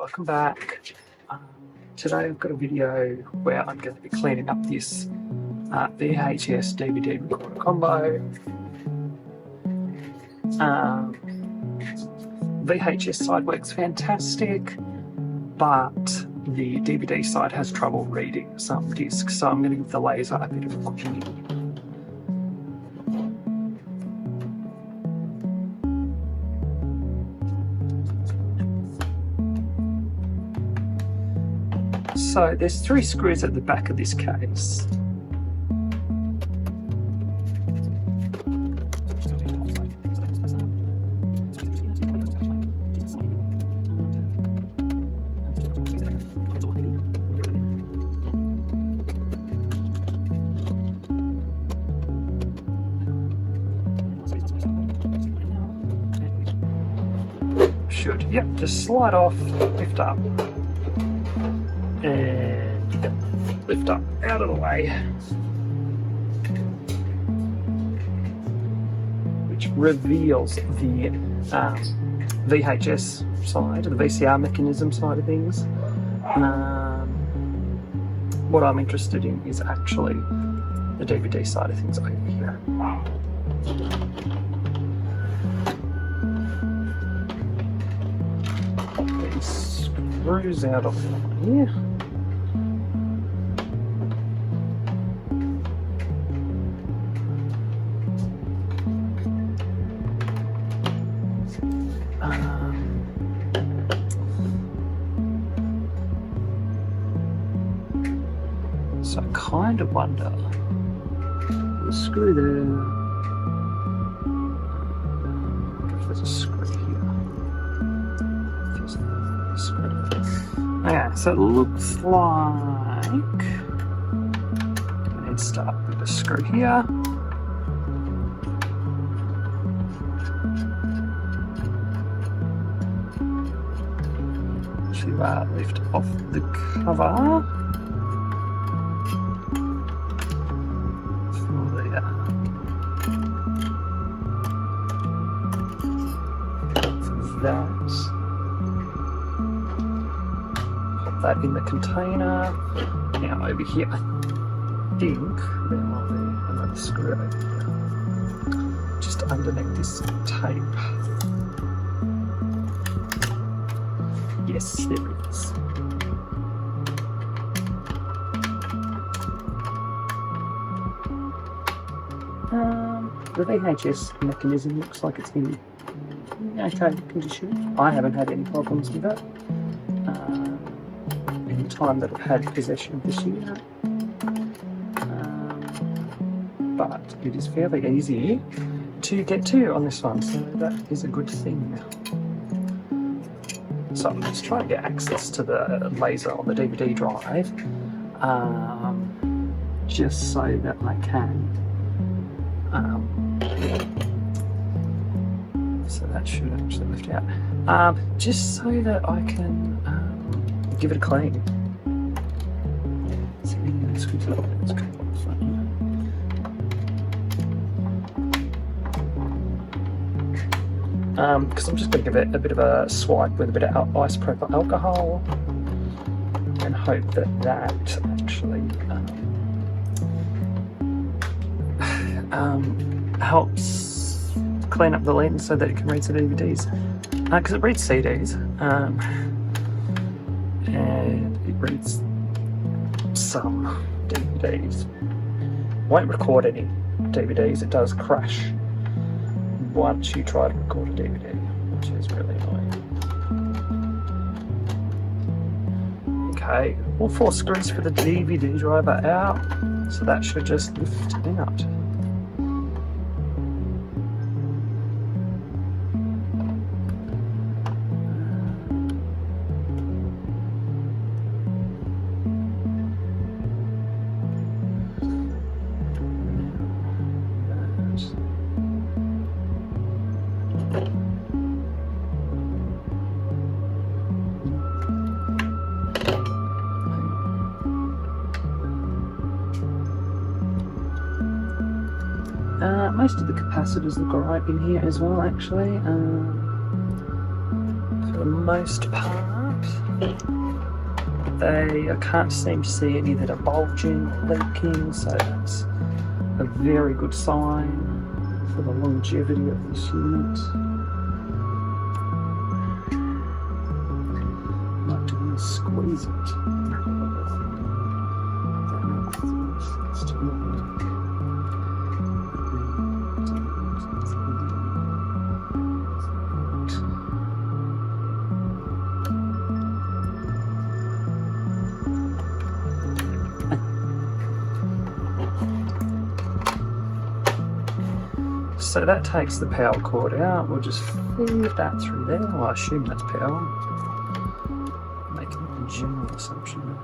welcome back. Today I've got a video where I'm going to be cleaning up this VHS DVD recorder combo. VHS side works fantastic, but the DVD side has trouble reading some discs, so I'm going to give the laser a bit of a clean. So there's 3 screws at the back of this case. Yep, just slide off, lift up, and lift up out of the way, which reveals the VHS side, the VCR mechanism side of things. What I'm interested in is actually the DVD side of things over here. Screws out of here. So I kind of wonder, the screw there, I wonder if there's a screw here. There's a screw. Okay, so it looks like I need to start with a screw here. To lift off the cover for that. That in the container. Now over here, I think there might be another screw over here, just underneath this tape. Yes, there it is. The VHS mechanism looks like it's in okay condition. I haven't had any problems with it. Time that I've had possession of this unit, but it is fairly easy to get to on this one, so that is a good thing. So I'm just trying to get access to the laser on the DVD drive, just so that I can. So that should actually lift out, just so that I can give it a clean. Because I'm just going to give it a bit of a swipe with a bit of isopropyl alcohol and hope that that actually helps clean up the lens so that it can read the DVDs, because it reads CDs and it reads some DVDs. Won't record any DVDs. It does crash once you try to record a DVD, which is really annoying. Okay, all 4 screws for the DVD drive are out, so that should just lift out. Most of the capacitors look alright in here as well, actually, for the most part. I can't seem to see any that are bulging or leaking, so that's a very good sign for the longevity of this unit. What do we squeeze it? It's too long. So that takes the power cord out. We'll just feed that through there. Well, I assume that's power. Making a general assumption.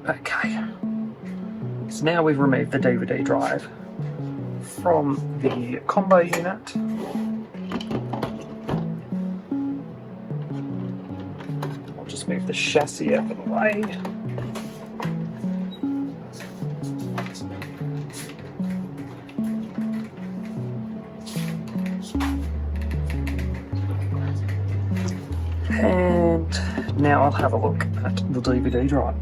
Okay. So now we've removed the DVD drive from the combo unit. I'll just move the chassis out of the way. And now I'll have a look at the DVD drive.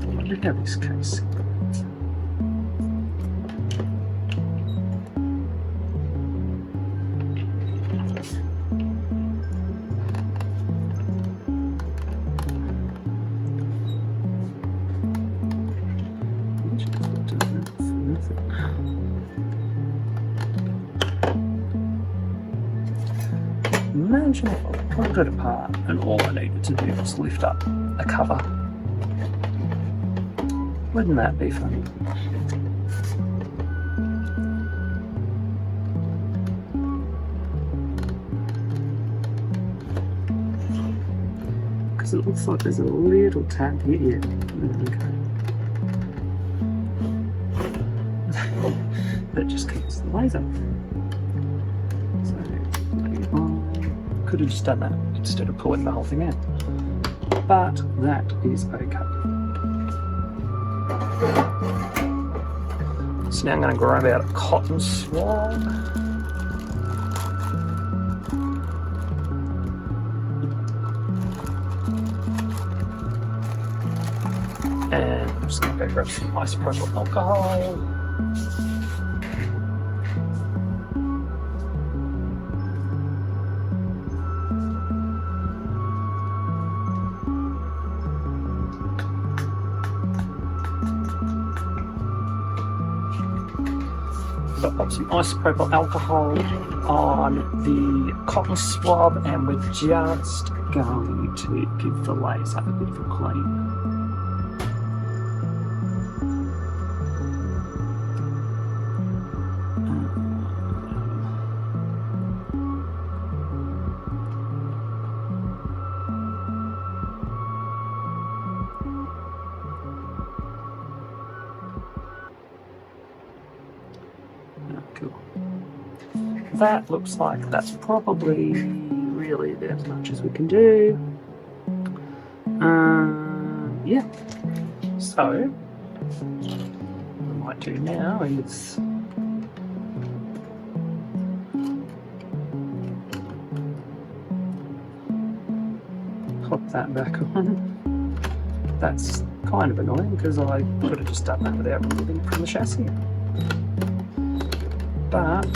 I wonder how this case. Imagine if I pulled it apart and all I needed to do was lift up a cover. Wouldn't that be funny? Because it looks like there's a little tab here. Okay. That just keeps the laser. Could have just done that instead of pulling the whole thing out, but that is okay. So now I'm going to grab out a cotton swab and I'm just going to go grab some isopropyl alcohol. Pop some isopropyl alcohol on the cotton swab and we're just going to give the laser a bit of a clean. Cool. That looks like that's probably really as much as we can do. Yeah. So, what I might do now is pop that back on. That's kind of annoying because I could have just done that without removing it from the chassis. But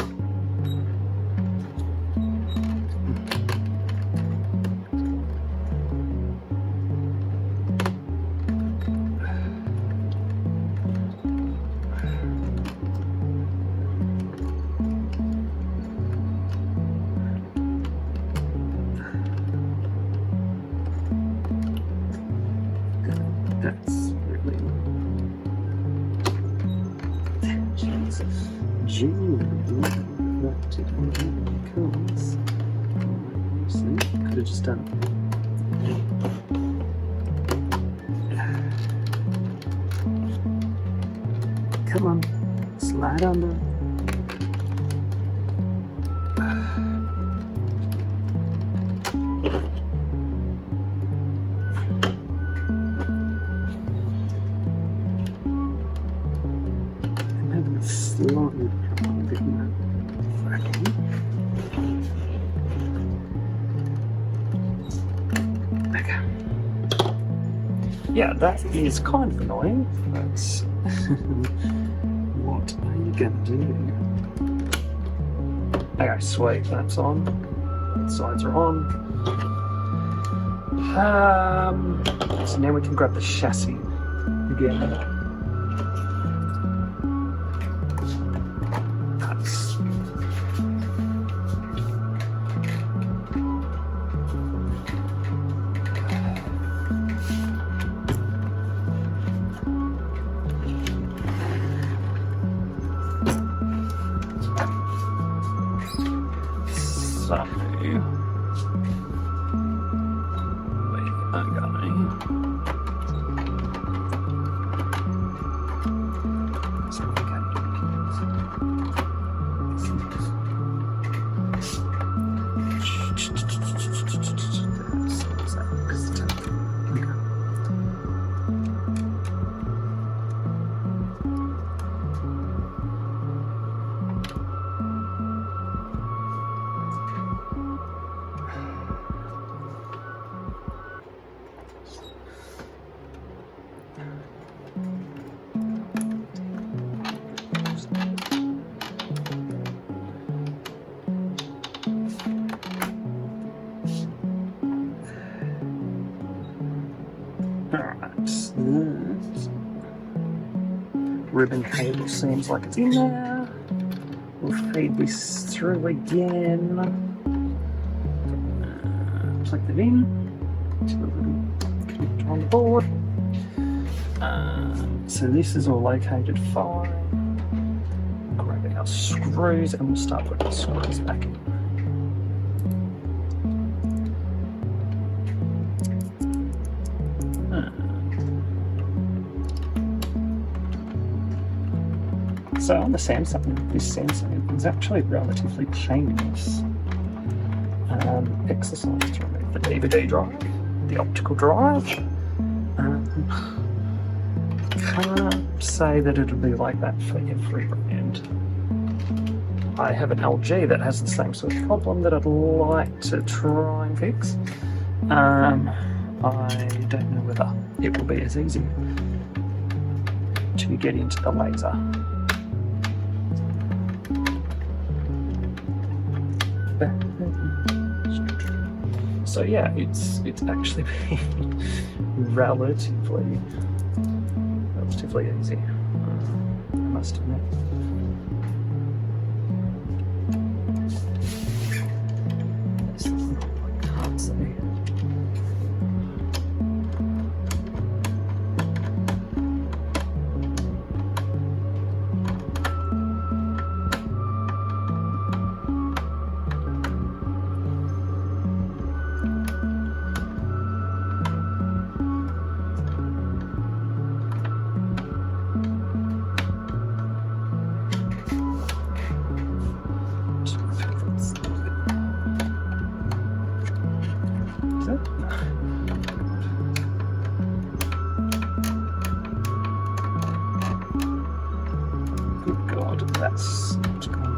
that's really could have just done it. Come on, slide under. maybe slightly a bit more. Okay. Yeah, that is kind of annoying. That's what are you gonna do? Okay, sweet, that's on. Both sides are on. So now we can grab the chassis again. That's so we are going. Ribbon cable seems like it's in there. We'll feed this through again. Plug that in to the little connector on the board. So this is all located fine. Grab our screws and we'll start putting the screws back in. So on the Samsung, this Samsung is actually relatively painless exercise to remove the DVD drive, the optical drive. Can't say that it'll be like that for every brand. I have an LG that has the same sort of problem that I'd like to try and fix. I don't know whether it will be as easy to get into the laser. So yeah, it's actually been relatively easy, I must admit. I can't see. Good God, that's not gone.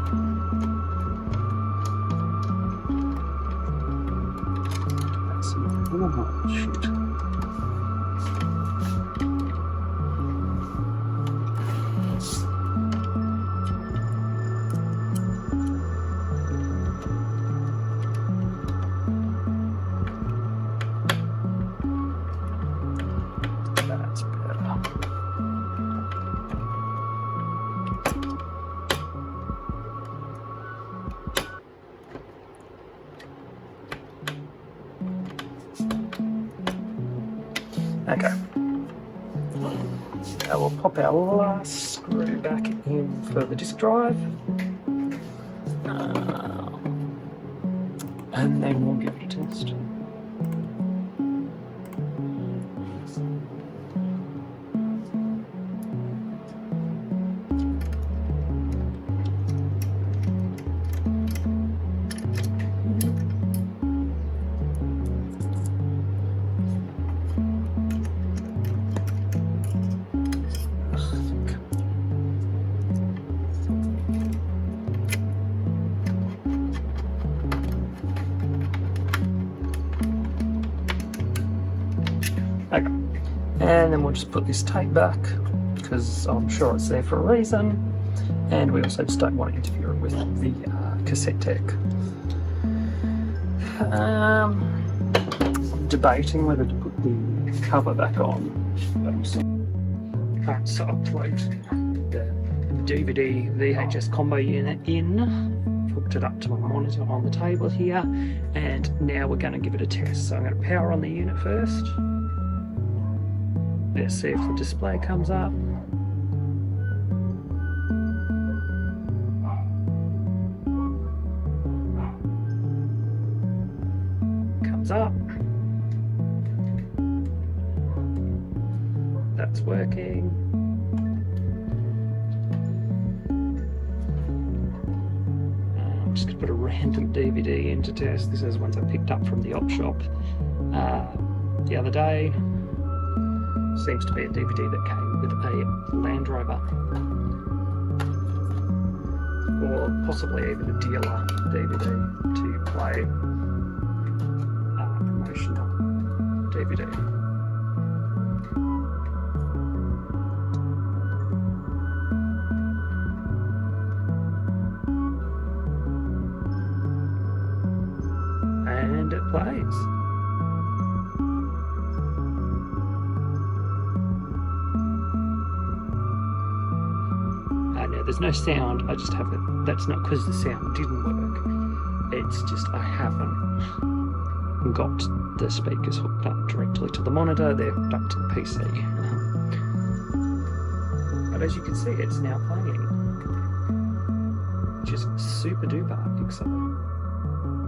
That's shit. That's better. Okay. Now we'll pop our last screw back in for the disk drive. And then we'll give it a test. And then we'll just put this tape back because I'm sure it's there for a reason, and we also just don't want to interfere with the cassette deck. Debating whether to put the cover back on. So I've plugged the DVD VHS combo unit in, hooked it up to my monitor on the table here, and now we're going to give it a test. So I'm going to power on the unit first. Let's see if the display comes up. Comes up. That's working. I'm just going to put a random DVD in to test. This is ones I picked up from the op shop the other day. Seems to be a DVD that came with a Land Rover, or possibly even a dealer DVD to play promotional DVD. And it plays. Now there's no sound, I just have it. That's not because the sound didn't work. It's just I haven't got the speakers hooked up directly to the monitor, they're hooked up to the PC. But as you can see, it's now playing, which is super duper exciting.